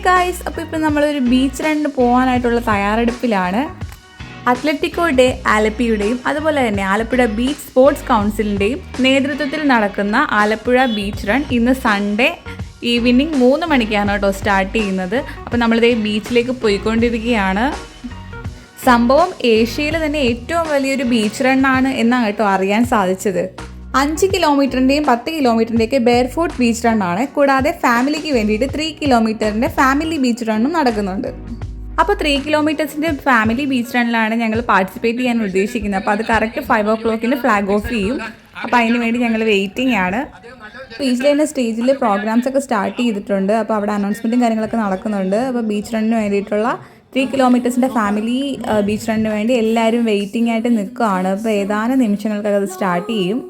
Guys, അപ്പോൾ ഇപ്പോൾ നമ്മളൊരു ബീച്ച് റണ്ണിന് പോകാനായിട്ടുള്ള തയ്യാറെടുപ്പിലാണ്. അത്ലറ്റിക്കോ ഡെ ആലപ്പിയുടെയും അതുപോലെ തന്നെ ആലപ്പുഴ ബീച്ച് സ്പോർട്സ് കൗൺസിലിൻ്റെയും നേതൃത്വത്തിൽ നടക്കുന്ന ആലപ്പുഴ ബീച്ച് റൺ ഇന്ന് സൺഡേ ഈവനിങ് 3 മണിക്കാണ് കേട്ടോ സ്റ്റാർട്ട് ചെയ്യുന്നത്. അപ്പോൾ നമ്മളിതേ ബീച്ചിലേക്ക് പോയിക്കൊണ്ടിരിക്കുകയാണ്. സംഭവം ഏഷ്യയിലെ തന്നെ ഏറ്റവും വലിയൊരു ബീച്ച് റണ്ണാണ് എന്നാണ് കേട്ടോ അറിയാൻ സാധിച്ചത്. 5 കിലോമീറ്ററിൻ്റെയും 10 കിലോമീറ്ററിൻ്റെയൊക്കെ ബെയർഫുട്ട് ബീച്ച് റണ്ണാണ്. കൂടാതെ ഫാമിലിക്ക് വേണ്ടിയിട്ട് 3 കിലോമീറ്ററിൻ്റെ ഫാമിലി ബീച്ച് റണ്ണും നടക്കുന്നുണ്ട്. അപ്പോൾ 3 കിലോമീറ്റേഴ്സിൻ്റെ ഫാമിലി ബീച്ച് റണ്ണിലാണ് ഞങ്ങൾ പാർട്ടിസിപ്പേറ്റ് ചെയ്യാൻ ഉദ്ദേശിക്കുന്നത്. അപ്പോൾ അത് കറക്റ്റ് 5 o'clock ഫ്ലാഗ് ഓഫ് ചെയ്യും. അപ്പോൾ അതിന് വേണ്ടി ഞങ്ങൾ വെയിറ്റിംഗ് ആണ്. ബീച്ചിൽ തന്നെ സ്റ്റേജിൽ പ്രോഗ്രാംസ് ഒക്കെ സ്റ്റാർട്ട് ചെയ്തിട്ടുണ്ട്. അപ്പോൾ അവിടെ അനൗൺസ്മെൻറ്റും കാര്യങ്ങളൊക്കെ നടക്കുന്നുണ്ട്. അപ്പോൾ ബീച്ച് റണ്ണിന് വേണ്ടിയിട്ടുള്ള 3 കിലോമീറ്റേഴ്സിൻ്റെ ഫാമിലി ബീച്ച് റണ്ണിന് വേണ്ടി എല്ലാവരും വെയിറ്റിംഗ് ആയിട്ട് നിൽക്കുകയാണ്. അപ്പോൾ ഏതാനും നിമിഷങ്ങൾക്കൊക്കെ അത് സ്റ്റാർട്ട് ചെയ്യും.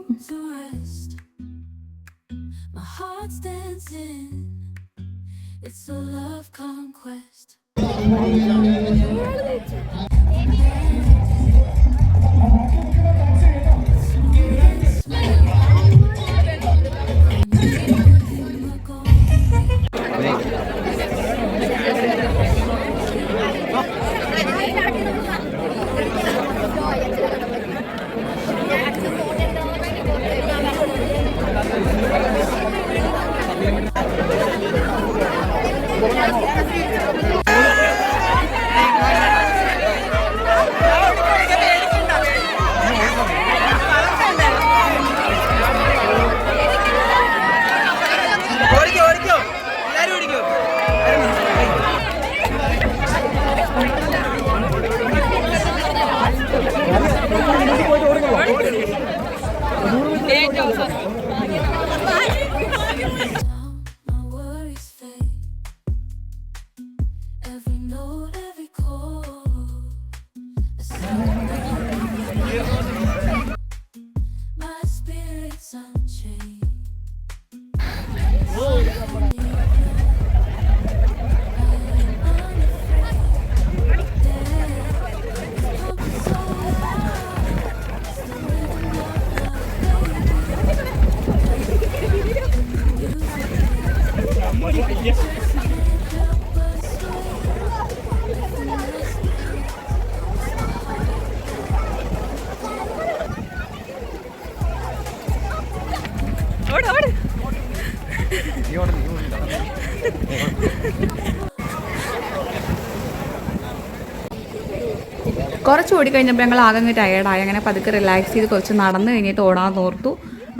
കുറച്ച് ഓടിക്കഴിഞ്ഞപ്പോൾ ഞങ്ങൾ ആകെ ടയേർഡായി. അങ്ങനെ പതുക്കെ റിലാക്സ് ചെയ്ത് കുറച്ച് നടന്നു കഴിഞ്ഞിട്ട് ഓടാൻ ഓർത്തു.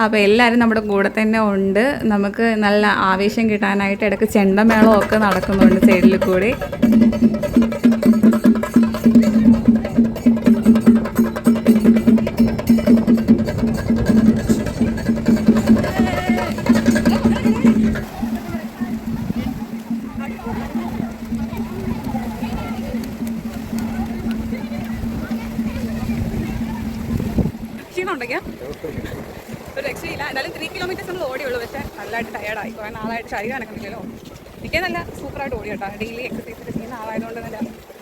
അപ്പോൾ എല്ലാവരും നമ്മുടെ കൂടെ തന്നെ ഉണ്ട്. നമുക്ക് നല്ല ആവേശം കിട്ടാനായിട്ട് ഇടയ്ക്ക് ചെണ്ടമേളമൊക്കെ നടക്കുന്നുണ്ട് സൈഡിൽ കൂടി. ഒരു രക്ഷയില്ല. എന്തായാലും 3 കിലോമീറ്റേഴ്സ് നമ്മൾ ഓടിയുള്ളൂ. പക്ഷേ നല്ലതായിട്ട് ടയേർഡായി. കുറേ നാളായിട്ട് ശരീരം അനക്കുന്നില്ലല്ലോ. എനിക്ക് നല്ല സൂപ്പറായിട്ട് ഓടി കേട്ടോ. ഡെയിലി എക്സസൈസ് ഒക്കെ ചെയ്യുന്ന ആളായതുകൊണ്ട് നല്ല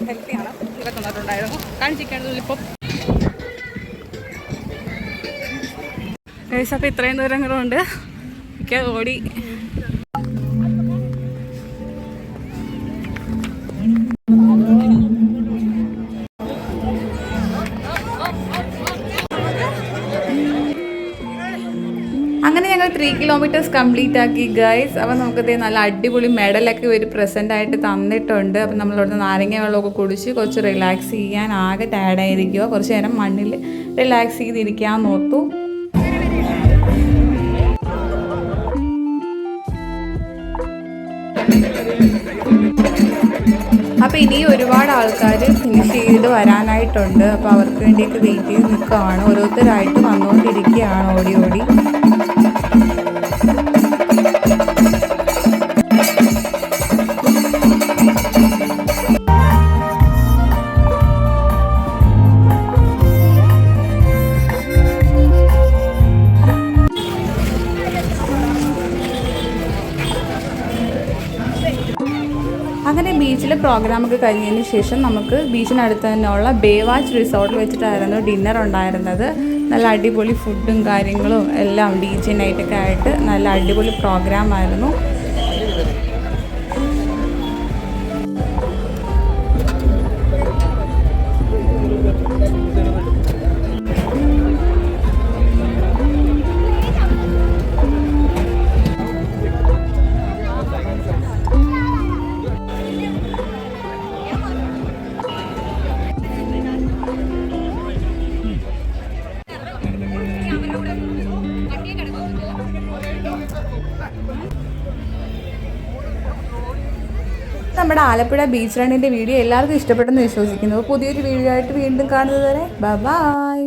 ഹെൽത്തിയാണ്. ഇതൊക്കെ തന്നിട്ടുണ്ടായിരുന്നു. കാണിച്ചിരിക്കേണ്ടതിൽ ഇപ്പോൾ അപ്പോൾ ഇത്രയും ദൂരം കൂടെ ഉണ്ട്. എനിക്ക് ഓടി അങ്ങനെ ഞങ്ങൾ 3 കിലോമീറ്റേഴ്സ് കംപ്ലീറ്റ് ആക്കി ഗൈസ്. അപ്പോൾ നമുക്കത് നല്ല അടിപൊളി മെഡലൊക്കെ ഒരു പ്രസൻ്റ് ആയിട്ട് തന്നിട്ടുണ്ട്. അപ്പം നമ്മളിവിടുന്ന് നാരങ്ങ വെള്ളമൊക്കെ കുടിച്ച് കുറച്ച് റിലാക്സ് ചെയ്യാൻ ആകെ ടയർഡായിരിക്കുക. കുറച്ച് നേരം മണ്ണിൽ റിലാക്സ് ചെയ്തിരിക്കാൻ നോർത്തു. അപ്പോൾ ഇനി ഒരുപാട് ആൾക്കാർ ഫിനിഷ് ചെയ്ത് വരാനായിട്ടുണ്ട്. അപ്പോൾ അവർക്ക് വേണ്ടിയിട്ട് വെയിറ്റ് ചെയ്ത് നിൽക്കുകയാണ്. ഓരോരുത്തരായിട്ട് വന്നുകൊണ്ടിരിക്കുകയാണ് ഓടി ഓടി. അങ്ങനെ ബീച്ചിലെ പ്രോഗ്രാമൊക്കെ കഴിഞ്ഞതിന് ശേഷം നമുക്ക് ബീച്ചിനടുത്ത് തന്നെയുള്ള ബേവാച്ച് റിസോർട്ടിൽ വെച്ചിട്ടായിരുന്നു ഡിന്നർ ഉണ്ടായിരുന്നത്. നല്ല അടിപൊളി ഫുഡും കാര്യങ്ങളും എല്ലാം DJ നൈറ്റൊക്കെ ആയിട്ട് നല്ല അടിപൊളി പ്രോഗ്രാമായിരുന്നു. നമ്മുടെ ആലപ്പുഴ ബീച്ച് റണ്ണിൻ്റെ വീഡിയോ എല്ലാവർക്കും ഇഷ്ടപ്പെട്ടെന്ന് വിശ്വസിക്കുന്നു. പുതിയൊരു വീഡിയോ ആയിട്ട് വീണ്ടും കാണുന്നത് വരെ ബൈ.